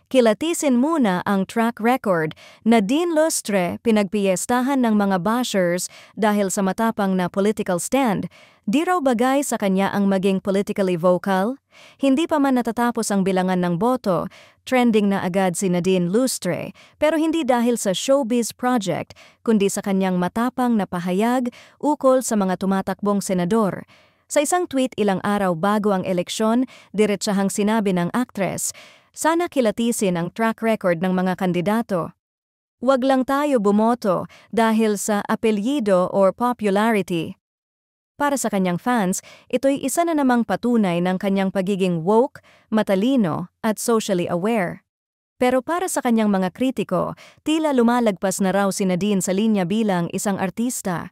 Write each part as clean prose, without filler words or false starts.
Kilatisin muna ang track record. Nadine Lustre pinagpiyestahan ng mga bashers dahil sa matapang na political stand. Di raw bagay sa kanya ang maging politically vocal? Hindi pa man natatapos ang bilangan ng boto, trending na agad si Nadine Lustre, pero hindi dahil sa showbiz project, kundi sa kanyang matapang na pahayag ukol sa mga tumatakbong senador. Sa isang tweet ilang araw bago ang eleksyon, diretsahang sinabi ng actress, sana kilatisin ang track record ng mga kandidato. Huwag lang tayo bumoto dahil sa apelyido or popularity. Para sa kanyang fans, ito'y isa na namang patunay ng kanyang pagiging woke, matalino, at socially aware. Pero para sa kanyang mga kritiko, tila lumalagpas na raw si Nadine sa linya bilang isang artista.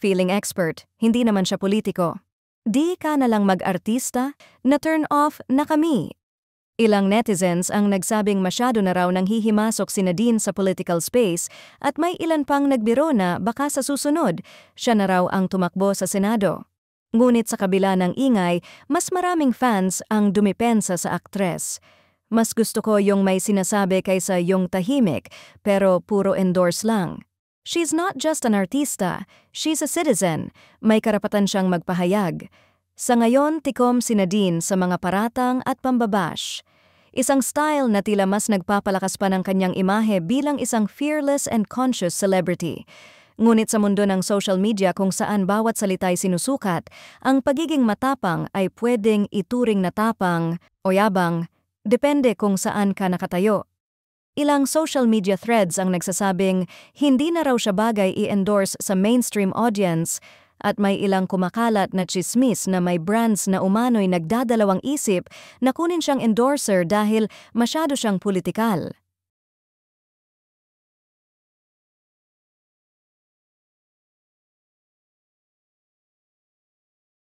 Feeling expert, hindi naman siya politiko. Di ka na lang mag-artista? Na-turn off na kami. Ilang netizens ang nagsabing masyado na raw nang hihimasok si Nadine sa political space at may ilan pang nagbiro na baka sa susunod, siya na raw ang tumakbo sa Senado. Ngunit sa kabila ng ingay, mas maraming fans ang dumipensa sa aktres. Mas gusto ko yung may sinasabi kaysa yung tahimik, pero puro endorse lang. She's not just an artista, she's a citizen. May karapatan siyang magpahayag. Sa ngayon, tikom si Nadine sa mga paratang at pambabash. Isang style na tila mas nagpapalakas pa ng kanyang imahe bilang isang fearless and conscious celebrity. Ngunit sa mundo ng social media kung saan bawat salita'y sinusukat, ang pagiging matapang ay pwedeng ituring na tapang o yabang, depende kung saan ka nakatayo. Ilang social media threads ang nagsasabing hindi na raw siya bagay i-endorse sa mainstream audience, at may ilang kumakalat na tsismis na may brands na umano'y nagdadalawang isip na kunin siyang endorser dahil masyado siyang politikal.